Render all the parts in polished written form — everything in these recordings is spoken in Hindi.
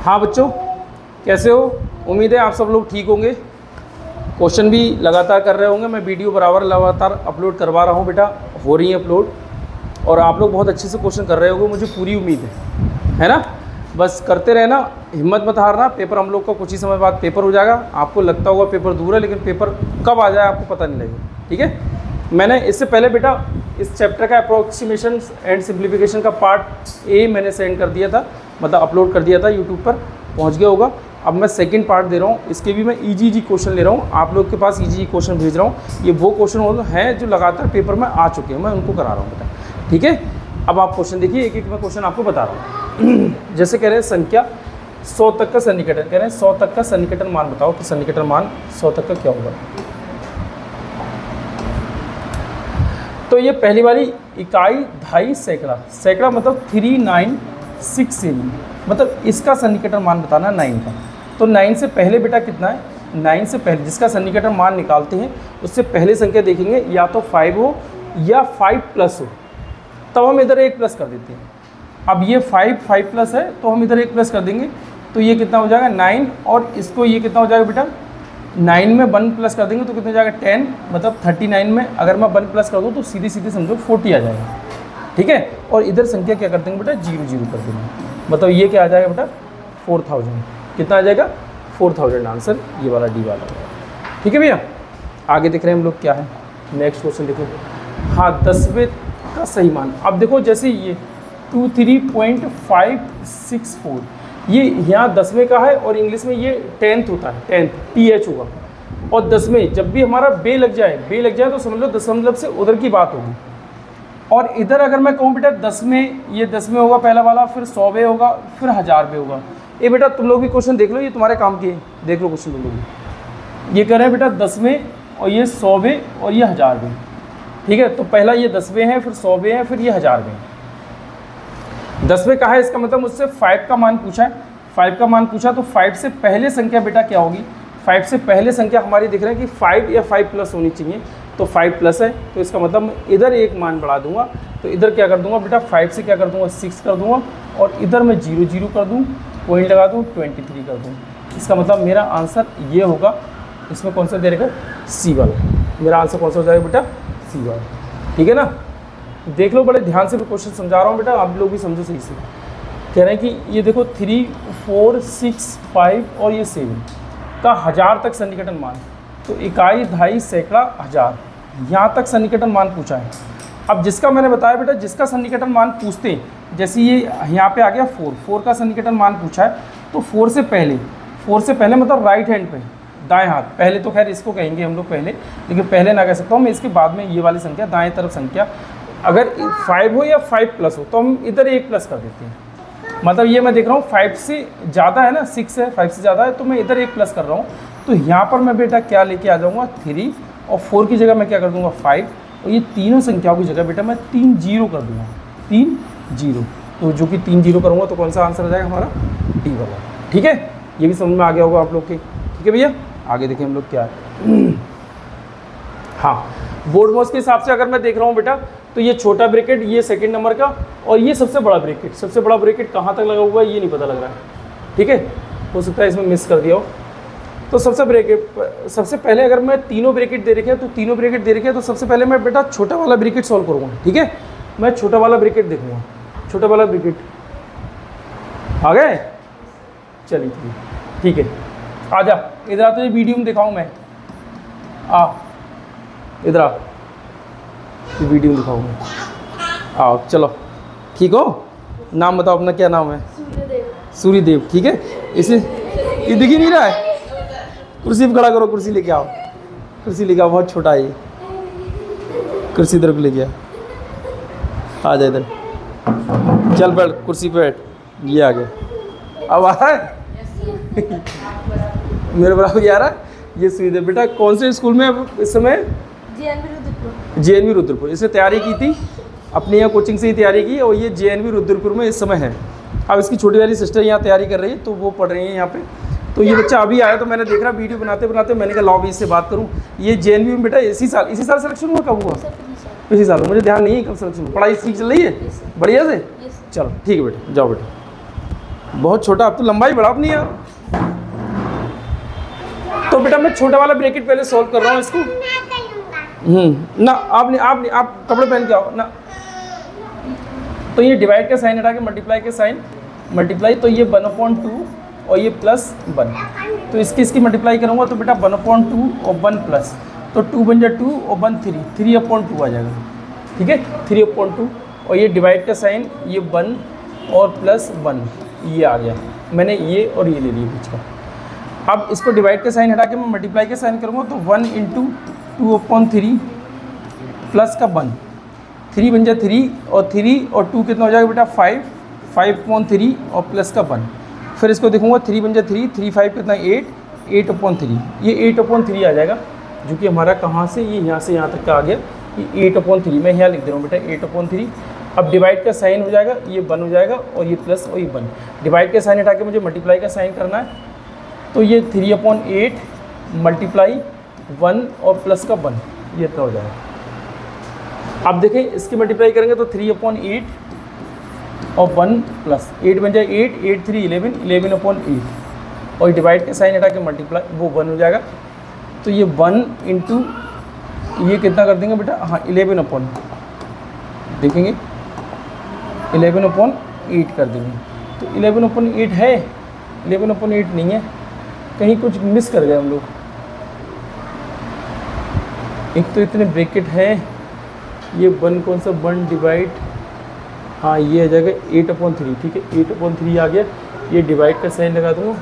हाँ बच्चों, कैसे हो? उम्मीद है आप सब लोग ठीक होंगे। क्वेश्चन भी लगातार कर रहे होंगे। मैं वीडियो बराबर लगातार अपलोड करवा रहा हूँ बेटा, हो रही है अपलोड, और आप लोग बहुत अच्छे से क्वेश्चन कर रहे होंगे, मुझे पूरी उम्मीद है ना। बस करते रहना, हिम्मत मत हारना। पेपर हम लोग का कुछ ही समय बाद पेपर हो जाएगा। आपको लगता होगा पेपर दूर है, लेकिन पेपर कब आ जाए आपको पता नहीं लगेगा। ठीक है, मैंने इससे पहले बेटा इस चैप्टर का अप्रोक्सीमेशन एंड सिंप्लीफिकेशन का पार्ट ए मैंने सेंड कर दिया था, मतलब अपलोड कर दिया था, यूट्यूब पर पहुंच गया होगा। अब मैं सेकंड पार्ट दे रहा हूँ, इसके भी मैं इजी क्वेश्चन ले रहा हूँ, आप लोग के पास इजी क्वेश्चन भेज रहा हूँ। ये वो क्वेश्चन हैं जो लगातार पेपर में आ चुके हैं, मैं उनको करा रहा हूँ बेटा। ठीक है, अब आप क्वेश्चन देखिए, एक एक मैं क्वेश्चन आपको बता रहा हूँ। जैसे कह रहे हैं संख्या 100 तक का सन्निकटन, कह रहे हैं 100 तक का सन्निकटन मान बताओ कि सन्निकटन मान 100 तक का क्या होगा। तो ये पहली वाली इकाई, दहाई, सैकड़ा। सैकड़ा मतलब 3967, मतलब इसका सन्निकटन मान बताना 9 का। तो 9 से पहले बेटा कितना है? 9 से पहले जिसका सन्निकटन मान निकालते हैं उससे पहले संख्या देखेंगे, या तो 5 हो या 5 प्लस हो, तब हम इधर 1 प्लस कर देते हैं। अब ये 5 प्लस है तो हम इधर 1 प्लस कर देंगे, तो ये कितना हो जाएगा 9, और इसको ये कितना हो जाएगा बेटा 9 में 1 प्लस कर देंगे तो कितना हो जाएगा 10, मतलब 39 में अगर मैं 1 प्लस कर दूँ तो सीधी सीधी समझो 40 आ जाएगा। ठीक है, और इधर संख्या क्या कर देंगे बेटा 0 कर देंगे, मतलब ये क्या आ जाएगा बेटा 4000। कितना आ जाएगा 4000, आंसर ये वाला डी वाला। ठीक है भैया, आगे देख रहे हैं हम लोग क्या है। नेक्स्ट क्वेश्चन देखो। हाँ, 10वें का सही मान। अब देखो जैसे ये 23.564, ये यहाँ 10वें का है और इंग्लिश में ये 10th होता है, 10th TH होगा। और 10वें जब भी हमारा बे लग जाए तो समझ लो दशमलव से उधर की बात होगी। और इधर अगर मैं कहूँ बेटा 10 में, ये 10 में होगा पहला वाला, फिर 100वें होगा, फिर 1000वें होगा। ये बेटा तुम लोग भी क्वेश्चन देख लो, ये तुम्हारे काम के, देख लो क्वेश्चन तुम लोग भी। ये कह रहे हैं बेटा 10वें और ये 100वें और ये 1000वें। ठीक है, तो पहला ये 10वें है, फिर 100वें है, फिर ये 1000वें। 10वें का है, इसका मतलब मुझसे 5 का मान पूछा है। 5 का मान पूछा तो 5 से पहले संख्या बेटा क्या होगी? 5 से पहले संख्या हमारी दिख रहा है कि 5 या 5 प्लस होनी चाहिए, तो 5 प्लस है, तो इसका मतलब मैं इधर एक मान बढ़ा दूंगा। तो इधर क्या कर दूंगा बेटा 5 से क्या कर दूंगा 6 कर दूंगा, और इधर मैं 0 कर दूँ, पॉइंट लगा दूँ, 23 कर दूँ। इसका मतलब मेरा आंसर ये होगा। इसमें कौन सा दे रहेगा? सी वाला। मेरा आंसर कौन सा हो जाएगा बेटा? सी वाला। ठीक है ना, देख लो, बड़े ध्यान से मैं क्वेश्चन समझा रहा हूँ बेटा, आप लोग भी समझो सही से। कह रहे हैं कि ये देखो 3, 4, 6, 5 और ये 7 का 1000 तक सन्निकटन मान। तो इकाई, दहाई, सैकड़ा, 1000, यहाँ तक सन्निकटन मान पूछा है। अब जिसका मैंने बताया बेटा, जिसका सन्निकटन मान पूछते हैं, जैसे ये यहाँ पे आ गया 4 का सन्निकटन मान पूछा है, तो 4 से पहले मतलब राइट हैंड पे, दाएं हाथ पहले, तो खैर इसको कहेंगे हम लोग पहले, लेकिन पहले ना कह सकता हूँ मैं, इसके बाद में ये वाली संख्या, दाएं तरफ संख्या, अगर 5 हो या 5 प्लस हो तो हम इधर 1 प्लस कर देते हैं। मतलब ये मैं देख रहा हूँ 5 से ज़्यादा है ना, 6 है, 5 से ज़्यादा है, तो मैं इधर 1 प्लस कर रहा हूँ। तो यहाँ पर मैं बेटा क्या लेके आ जाऊँगा 3, और 4 की जगह मैं क्या कर दूँगा 5, और ये तीनों संख्याओं की जगह बेटा मैं 3 0 कर दूँगा, 3 0। तो जो कि 3 0 करूँगा तो कौन सा आंसर आ जाएगा हमारा? डी वाला। ठीक है, ये भी समझ में आ गया होगा आप लोग के। ठीक है भैया, आगे देखें हम लोग क्या है। हाँ, बोर्ड मॉस के हिसाब से अगर मैं देख रहा हूँ बेटा, तो ये छोटा ब्रैकेट, ये सेकंड नंबर का, और ये सबसे बड़ा ब्रैकेट। सबसे बड़ा ब्रैकेट कहाँ तक लगा हुआ है ये नहीं पता लग रहा है। ठीक है, हो सकता है इसमें मिस कर दिया हो। तो सबसे पहले अगर मैं तीनों ब्रैकेट दे रखे हैं, तो तीनों ब्रैकेट दे रखे हैं, तो सबसे पहले मैं बेटा छोटा वाला ब्रैकेट सॉल्व करूँगा। ठीक है, मैं छोटा वाला ब्रैकेट देखूँगा। छोटा वाला ब्रैकेट आ गए, चलिए ठीक है, आ जा इधर आ, तो ये वीडियो में दिखाऊँ मैं, आ इधर आ, ये वीडियो में दिखाऊँ मैं, आओ चलो। ठीक हो, नाम बताओ अपना, क्या नाम है? सूर्यदेव। ठीक है, इसे ये दिख ही नहीं रहा है, कुर्सी पे खड़ा करो, कुर्सी लेके आओ, कुर्सी लेके आओ, बहुत छोटा है ये, कुर्सी इधर को लेके आ जा इधर, चल बैठ कुर्सी पे बैठ, ये आ गया। अब आ रहा है मेरे बराबर ये आ रहा है। ये सूर्यदेव बेटा कौन से स्कूल में इस समय? JNV रुद्रपुर। इसने तैयारी की थी अपनी, यहाँ कोचिंग से ही तैयारी की, और ये JNV रुद्रपुर में इस समय है। अब इसकी छोटी वाली सिस्टर यहाँ तैयारी कर रही है, तो वो पढ़ रही है यहाँ पे। तो ये बच्चा अभी आया, तो मैंने देख रहा वीडियो बनाते बनाते, मैंने कहा लाओ भी इससे बात करूँ। ये JNV में बेटा इसी साल सिलेक्शन हुआ, कब हुआ? इसी साल। मुझे ध्यान नहीं है कब सिलेक्शन हुआ। पढ़ाई ठीक चल रही है बढ़िया से? चलो ठीक है बेटा, जाओ बेटा। बहुत छोटा, अब तो लंबाई बढ़ा अपनी यार। तो बेटा मैं छोटा वाला ब्रैकेट पहले सॉल्व कर रहा हूँ इसको। ना आप कपड़े पहन के आओ ना। तो ये डिवाइड का साइन हटा के मल्टीप्लाई के साइन, मल्टीप्लाई, तो ये 1/2 और ये +1। तो इसकी मल्टीप्लाई करूँगा तो बेटा 1/2 और 1 प्लस, तो 2 बन जाए 2 और 1 3, 3/2 आ जाएगा। ठीक है, 3/2 और ये डिवाइड का साइन, ये 1 और +1 ये आ गया। मैंने ये और ये ले लिया बीच का। अब इसको डिवाइड का साइन हटा के मैं मल्टीप्लाई का साइन करूँगा तो 1 × 2/3 प्लस का 1, 3 बन जाए 3 और 3 और 2 कितना हो जाएगा बेटा 5, 5/3 और प्लस का 1। फिर इसको देखूँगा 3 बन जाए 3, 3 5 कितना 8, 8/3, ये 8/3 आ जाएगा, जो कि हमारा कहाँ से, ये यहाँ से यहाँ तक का आ गया, ये 8/3 मैं यहाँ लिख दे रहा हूँ बेटा 8/3। अब डिवाइड का साइन हो जाएगा, ये 1 हो जाएगा और ये प्लस और ये 1। डिवाइड का साइन हटा के मुझे मल्टीप्लाई का साइन करना है, तो ये 3/8 मल्टीप्लाई 1 और प्लस का 1, ये इतना हो जाएगा। अब देखें इसकी मल्टीप्लाई करेंगे तो 3/8 और 1 प्लस 8 बन जाए 8, 8 3 11, 11/8 और डिवाइड के साइन हटा के मल्टीप्लाई वो 1 हो जाएगा। तो ये 1 इंटू ये कितना कर देंगे बेटा, हाँ 11 देखेंगे 11/8 कर देंगे। तो 11/8 है, 11/8 नहीं है, कहीं कुछ मिस कर गए हम लोग। एक तो इतने ब्रैकेट हैं, ये 1 कौन सा 1 डिवाइड, हाँ ये आ जाएगा 8/3। ठीक है 8/3 आ गया, ये डिवाइड का साइन लगा दूँगा,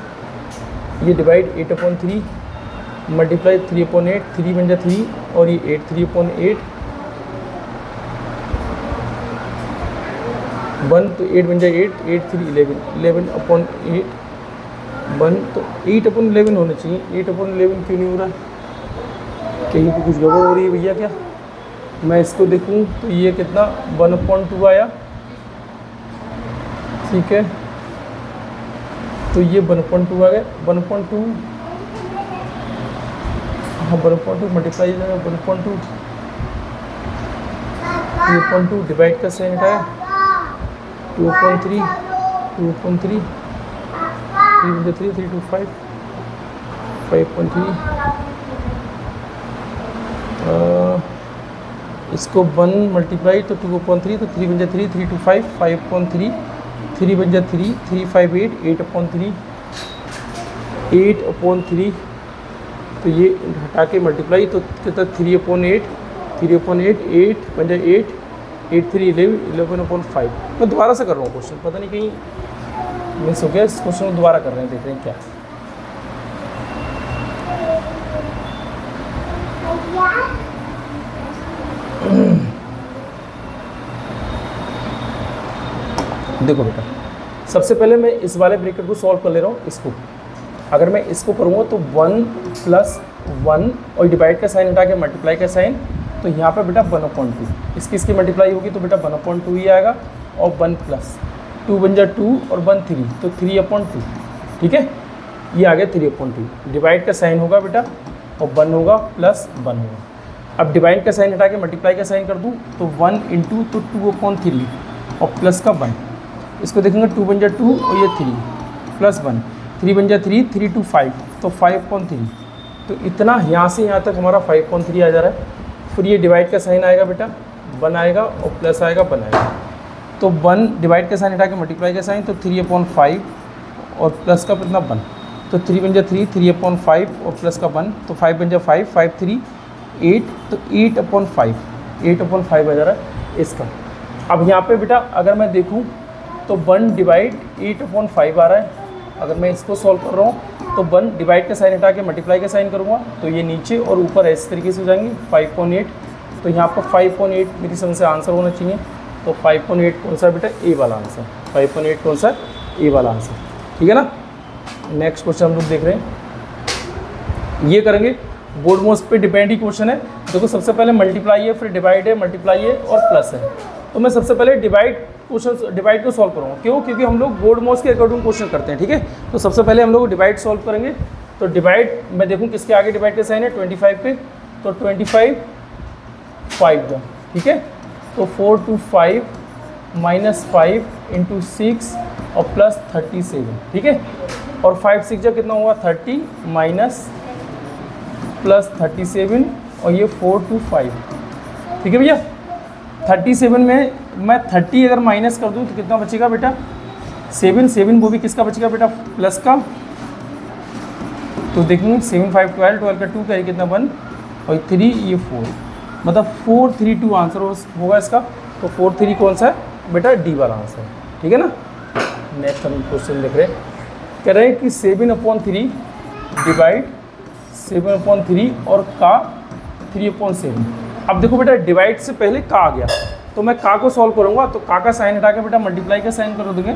ये डिवाइड 8/3 मल्टीप्लाई 3/8, 3 बन जाए 3 और ये 8, 3/8 1, तो 8 बन जाए 8, 8 3 11, 11/8 1, तो 8/11 होना चाहिए। 8/11 क्यों नहीं हो रहा, कहीं पे कुछ गड़बड़ हो रही है भैया क्या? मैं इसको देखूं तो ये कितना 1/2 आया। ठीक है, तो ये 1/2 आ गया, 1/2 हाँ 1/2 मल्टीप्लाई हो जाएगा 1/2, 3/2 डिवाइड का साइन हटाया 2/3, 2/3 3 3 3 2 5, 5/3 इसको 1 मल्टीप्लाई तो 2/3, तो 3 बन जाए 3, 3 2 5, 5/3, 3 बन जाए 3, 3 5 8, 8/3, 8/3 तो ये हटा के मल्टीप्लाई तो कितना 3/8, 3/8 8 बन जाए 8, 8 3 11, 11/5। मैं दोबारा से कर रहा हूँ क्वेश्चन, पता नहीं कहीं मिस हो गया, इस क्वेश्चन को दोबारा कर रहे हैं, देख रहे हैं क्या। देखो बेटा सबसे पहले मैं इस वाले ब्रैकेट को सॉल्व कर ले रहा हूँ। इसको अगर मैं इसको करूँगा तो 1 + 1 और डिवाइड का साइन हटा के मल्टीप्लाई का साइन, तो यहाँ पे बेटा 1/2 इसकी मल्टीप्लाई होगी तो बेटा 1/2 ही आएगा और 1 प्लस 2 बन जाए 2 और 1 3, तो 3/2। ठीक है, ये आ गया 3/2। डिवाइड का साइन होगा बेटा और 1 होगा प्लस 1 होगा। अब डिवाइड का साइन हटा के मल्टीप्लाई का साइन कर दूँ तो 1 इंटू तो 2/3 और प्लस का 1, इसको देखेंगे 2 बन जाए 2 और ये 3 प्लस 1, 3 बन जाए 3, 3 2 5, तो 5/3। तो इतना यहाँ से यहाँ तक हमारा 5/3 आ जा रहा है। फिर ये डिवाइड का साइन आएगा बेटा 1 आएगा और प्लस आएगा 1 आएगा, तो 1 डिवाइड का साइन हटा के मल्टीप्लाई का साइन तो 3/5 और प्लस का कितना 1, तो 3 बन जाए 3, 3/5 और प्लस का 1, तो 5 बन जाए 5, 5 3 8, तो 8/5, 8/5 आ जा रहा है इसका। अब यहाँ पे बेटा अगर मैं देखूँ तो 1 डिवाइड 8/5 आ रहा है। अगर मैं इसको सॉल्व कर रहा हूँ तो 1 डिवाइड का साइन हटा के मल्टीप्लाई का साइन करूँगा तो ये नीचे और ऊपर इस तरीके से हो जाएंगे 5/8, तो यहाँ पर 5/8 मेरी समझ से आंसर होना चाहिए। तो 5/8 कौन सा बेटा, ए वाला आंसर। 5/8 कौन सा, ए वाला आंसर। ठीक है ना। नेक्स्ट क्वेश्चन हम लोग देख रहे हैं, ये करेंगे बोर्ड मोस्ट पे डिपेंड ही क्वेश्चन है। देखो सबसे पहले मल्टीप्लाई है, फिर डिवाइड है, मल्टीप्लाई है और प्लस है। तो मैं सबसे पहले डिवाइड को सॉल्व करूँगा। क्यों? क्योंकि हम लोग बोर्ड मोस्ट के अकॉर्डिंग क्वेश्चन करते हैं। ठीक है, तो सबसे पहले हम लोग डिवाइड सॉल्व करेंगे। तो डिवाइड मैं देखूँ किसके आगे डिवाइड का साइन है, 25 पे, तो 25 5 दो। ठीक है, तो 4 2 5 -5 × 6 और प्लस 37, ठीक है। और 5 6 जा कितना हुआ 30 माइनस प्लस 37 और ये 4 2 5, ठीक है भैया। 37 में मैं 30 अगर माइनस कर दूँ तो कितना बचेगा बेटा 7 7, वो भी किसका बचेगा बेटा प्लस का। तो देखेंगे 7 5 12, 12 का 2 का कितना 1 और 3 ये 4, मतलब 4 3 2 आंसर होगा इसका। तो 4 3 कौन सा है बेटा डी वाला आंसर, ठीक है ना। नेक्स्ट हम क्वेश्चन देख रहे हैं, कह रहे हैं कि 7/3 डिवाइड 7/3 और का 3/7। अब देखो बेटा डिवाइड से पहले का आ गया, तो मैं का को सॉल्व करूँगा तो का साइन हटा के बेटा मल्टीप्लाई का साइन कर देंगे।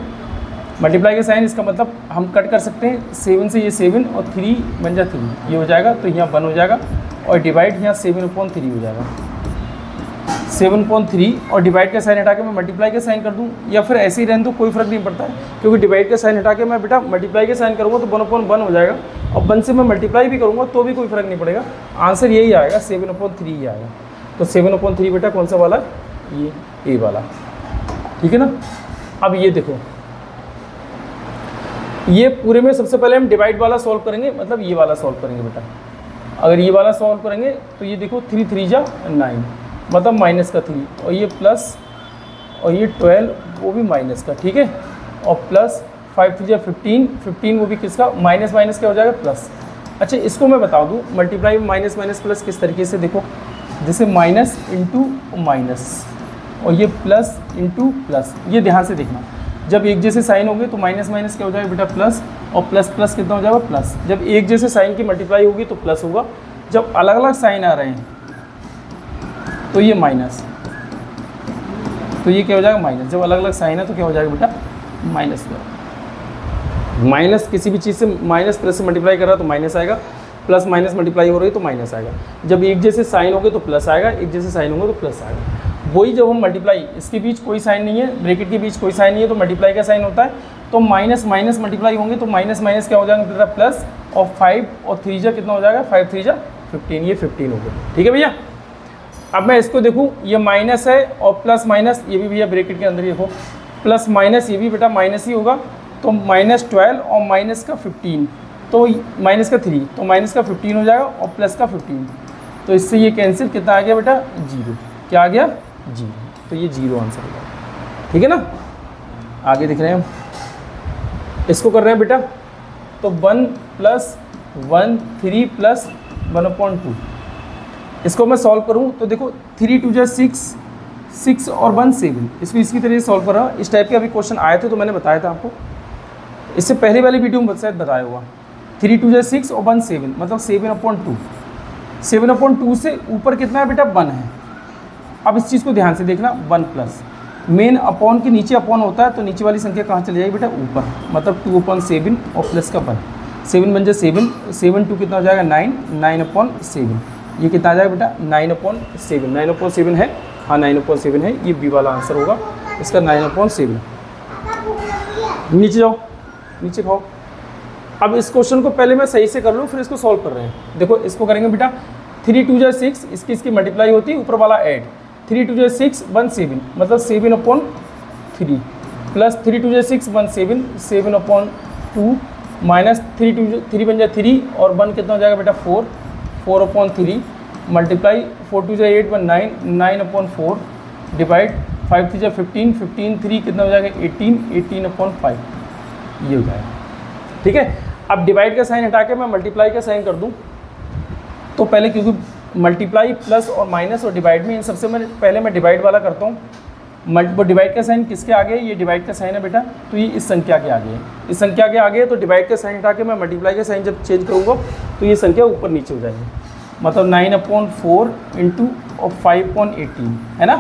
मल्टीप्लाई का साइन इसका मतलब हम कट कर सकते हैं, 7 से ये 7 और 3 बन जा 3 ये हो जाएगा, तो यहाँ 1 हो जाएगा और डिवाइड यहाँ 7/3 हो जाएगा। 7/3 और डिवाइड का साइन हटा के मैं मल्टीप्लाई का साइन कर दूँ या फिर ऐसे ही रहने दो, कोई फर्क नहीं पड़ता है, क्योंकि डिवाइड का साइन हटा के मैं बेटा मल्टीप्लाई का साइन करूँगा तो 1/1 हो जाएगा और 1 से मैं मल्टीप्लाई भी करूँगा तो भी कोई फर्क नहीं पड़ेगा, आंसर यही आएगा 7/3 ही आएगा। तो 7/3 बेटा कौन सा वाला है ये ए वाला, ठीक है ना। अब ये देखो ये पूरे में सबसे पहले हम डिवाइड वाला सॉल्व करेंगे, मतलब ये वाला सॉल्व करेंगे बेटा। अगर ये वाला सॉल्व करेंगे तो ये देखो 3 3 जा 9, मतलब माइनस का 3 और ये प्लस और ये 12 वो भी माइनस का, ठीक है। और प्लस 5 3 जा 15, 15 वो भी किसका माइनस माइनस क्या हो जाएगा प्लस। अच्छा इसको मैं बता दूँ मल्टीप्लाई में माइनस माइनस प्लस किस तरीके से, देखो जैसे माइनस इंटू माइनस और ये प्लस इंटू प्लस, ये ध्यान से देखना। जब एक जैसे साइन होंगे तो माइनस माइनस क्या हो जाएगा बेटा प्लस और प्लस प्लस कितना हो जाएगा प्लस। जब एक जैसे साइन की मल्टीप्लाई होगी तो प्लस होगा, जब अलग अलग साइन आ रहे हैं तो ये माइनस, तो ये क्या हो जाएगा माइनस। जब अलग अलग साइन है तो क्या हो जाएगा बेटा माइनस। माइनस किसी भी चीज़ से माइनस प्लस से मल्टीप्लाई कर रहा है तो माइनस आएगा, प्लस माइनस मल्टीप्लाई हो रही है तो माइनस आएगा। जब एक जैसे साइन होंगे तो प्लस आएगा, एक जैसे साइन होंगे तो प्लस आएगा। वही जब हम मल्टीप्लाई, इसके बीच कोई साइन नहीं है, ब्रैकेट के बीच कोई साइन नहीं है तो मल्टीप्लाई का साइन होता है, तो माइनस माइनस मल्टीप्लाई होंगे तो माइनस माइनस क्या हो जाएगा बेटा प्लस और 5 और 3 जा कितना हो जाएगा 5 3 जा 15, ये 15 हो गया, ठीक है भैया। अब मैं इसको देखूँ ये माइनस है और प्लस माइनस ये भी भैया ब्रैकेट के अंदर ही देखो, प्लस माइनस ये भी बेटा माइनस ही होगा, तो -12 और माइनस का 15 तो माइनस का 3 तो माइनस का 15 हो जाएगा और प्लस का 15, तो इससे ये कैंसिल कितना आ गया बेटा 0, क्या आ गया 0, तो ये 0 आंसर होगा, ठीक है ना। आगे दिख रहे हैं हम, इसको कर रहे हैं बेटा, तो 1 + 1 3 + 1/2, इसको मैं सॉल्व करूं तो देखो 3 2 जा 6, 6 और 1 7, इसको इसकी तरह से सॉल्व कर रहा हूँ। इस टाइप के अभी क्वेश्चन आए थे तो मैंने बताया था आपको, इससे पहले वाली वीडियो में शायद बताया हुआ। 3 2 जा 6 और 1 7, मतलब 7/2, 7/2 से ऊपर कितना है बेटा 1 है। अब इस चीज़ को ध्यान से देखना, 1 प्लस मेन अपॉन के नीचे अपॉन होता है तो नीचे वाली संख्या कहाँ चली जाएगी बेटा ऊपर, मतलब 2/7 और प्लस का 1, 7 बन जाए 7, 7 2 कितना हो जाएगा 9, 9/7, ये कितना आ जाएगा बेटा 9/7, 9/7 है, हाँ 9/7 है, ये बी वाला आंसर होगा इसका 9/7। नीचे जाओ, नीचे खाओ। अब इस क्वेश्चन को पहले मैं सही से कर लूँ फिर इसको सॉल्व कर रहे हैं। देखो इसको करेंगे बेटा 3 2 जा 6, इसकी मल्टीप्लाई होती है, ऊपर वाला ऐड 3 2 जा 6 1 7, मतलब 7/3 प्लस 3 2 जा 6 1 7, 7/2 माइनस 3 बन जाए 3 और 1 कितना हो जाएगा बेटा 4, 4/3 मल्टीप्लाई 4 2 जा 8 1 9, 9/4 डिवाइड 5 3 जा 15, 15 3 कितना हो जाएगा 18, 18/5, ये हो जाएगा, ठीक है। अब डिवाइड का साइन हटा के मैं मल्टीप्लाई का साइन कर दूं तो पहले, क्योंकि मल्टीप्लाई प्लस और माइनस और डिवाइड में इन सबसे पहले मैं डिवाइड वाला करता हूँ। डिवाइड का साइन किसके आगे है, ये डिवाइड का साइन है बेटा, तो ये इस संख्या के आगे है, इस संख्या के आगे है, तो डिवाइड का साइन हटा के मैं मल्टीप्लाई का साइन जब चेंज करूँगा तो ये संख्या ऊपर नीचे हो जाएगी, मतलब 9/4 इंटू और 5/18 है ना,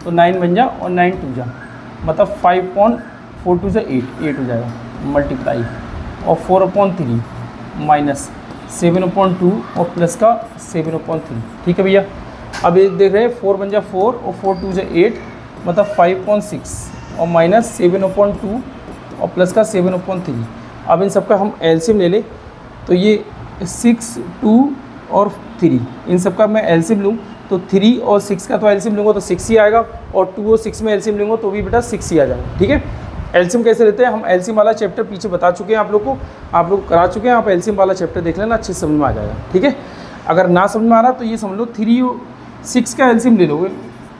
तो 9 बन जा और 9 2 जा, मतलब 5/4 2 जा 8 हो जाएगा, मल्टीप्लाई और 4/3 माइनस 7/2 और प्लस का 7/3, ठीक है भैया। अब ये देख रहे हैं 4 बन जा 4 और 4 2 जा 8, मतलब 5/6 और माइनस 7/2 और प्लस का 7/3। अब इन सब का हम एलसीएम ले लें तो ये 6 2 और 3, इन सब का मैं एलसीएम लूँ तो 3 और 6 का तो एलसीएम लूँगा तो 6 ही आएगा, और 2 और 6 में एलसीएम लूँगा तो भी बेटा 6 ही आ जाएगा, ठीक है। एलसीएम कैसे लेते हैं, हम एलसीएम वाला चैप्टर पीछे बता चुके हैं आप लोग को, आप लोग करा चुके हैं। आप एलसीएम वाला चैप्टर देख लेना, अच्छे से समझ में आ जाएगा। ठीक है, अगर ना समझ में आ रहा तो ये समझ लो 3 और 6 का एलसीएम ले लोगे।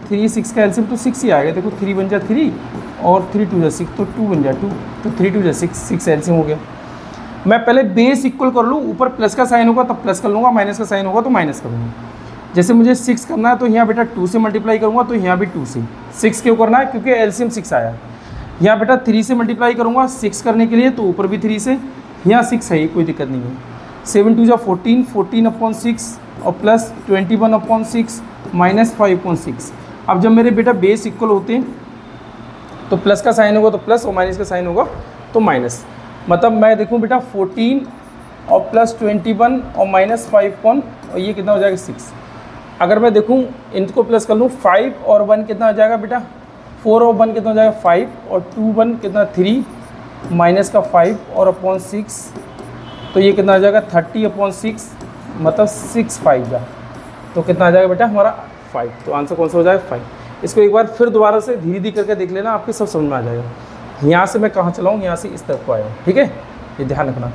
3 6 का एलसीएम तो 6 ही आएगा। देखो 3 बन जा 3 और 3 2 जा 6 तो 2 बन जा 2, तो 3 2 जा 6 एलसीएम हो गया। मैं पहले बेस इक्वल कर लूँ, ऊपर प्लस का साइन होगा तब प्लस कर लूँगा, माइनस का साइन होगा तो माइनस कर लूँगा। जैसे मुझे 6 करना है तो यहाँ बेटा 2 से मल्टीप्लाई करूँगा, तो यहाँ भी 2 से। 6 क्यों करना है, क्योंकि एलसीएम 6 आया। यहाँ बेटा 3 से मल्टीप्लाई करूँगा 6 करने के लिए, तो ऊपर भी 3 से, यहाँ 6 है, कोई दिक्कत नहीं है। 7 2 जा 14, 14/6 और प्लस 21/6 माइनस 5/6। अब जब मेरे बेटा बेस इक्वल होते हैं तो प्लस का साइन होगा तो प्लस और माइनस का साइन होगा तो माइनस। मतलब मैं देखूँ बेटा 14 और प्लस 21 और माइनस 5 और ये कितना हो जाएगा 6। अगर मैं देखूँ इनको प्लस कर लूँ 5 और 1 कितना हो जाएगा बेटा 4 और 1 कितना हो जाएगा 5 और 2 1 कितना 3 माइनस का 5 और अपॉन 6 तो ये कितना आ जाएगा 30/6 मतलब 6 5 जा तो कितना आ जाएगा बेटा हमारा 5। तो आंसर कौन सा हो जाएगा 5। इसको एक बार फिर दोबारा से धीरे धीरे करके देख लेना, आपके सब समझ में आ जाएगा। यहाँ से मैं कहाँ चलाऊँ, यहाँ से इस तरफ को आया हूँ। ठीक है, ये ध्यान रखना।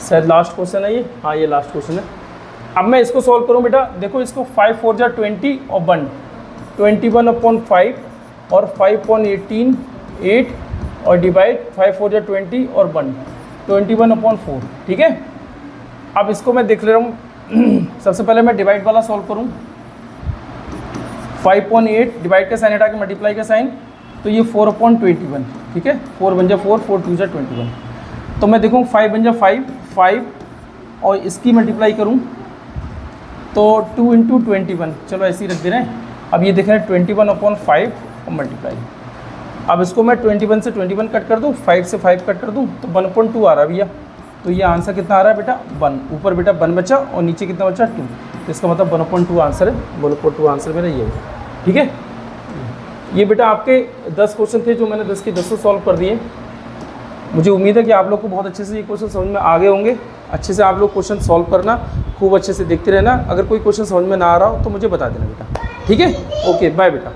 शायद लास्ट क्वेश्चन है ये, हाँ ये लास्ट क्वेश्चन है। अब मैं इसको सॉल्व करूँ बेटा, देखो इसको 5 4 जा 20 और 1 21/5 और 5/18 8 और डिवाइड 5 4 जा 20 और 1 21/4। ठीक है, अब इसको मैं देख ले रहा हूँ। सबसे पहले मैं डिवाइड वाला सॉल्व करूँ। 5/8 डिवाइड का साइन हटा के मल्टीप्लाई का साइन, तो ये 4/21। ठीक है, 4 बन जा 4 4 2 जा 21। तो मैं देखूँ 5 बन जा 5 और इसकी मल्टीप्लाई करूँ तो 2 × 21। चलो ऐसे ही रख दे रहे हैं। अब ये देख रहे हैं 21/5 और मल्टीप्लाई। अब इसको मैं 21 से 21 कट कर दूँ, 5 से 5 कट कर दूँ तो 1/2 आ रहा है भैया। तो ये आंसर कितना आ रहा है बेटा 1। ऊपर बेटा 1 बचा और नीचे कितना बचा 2, तो इसका मतलब 1/2 आंसर है। 1/2 आंसर मेरा ये है। ठीक है, ये बेटा आपके 10 क्वेश्चन थे जो मैंने 10 के 10 सॉल्व कर दिए। मुझे उम्मीद है कि आप लोग को बहुत अच्छे से ये क्वेश्चन समझ में आ गए होंगे। अच्छे से आप लोग क्वेश्चन सॉल्व करना, खूब अच्छे से देखते रहना। अगर कोई क्वेश्चन समझ में ना आ रहा हो तो मुझे बता देना बेटा। ठीक है, ओके बाय बेटा।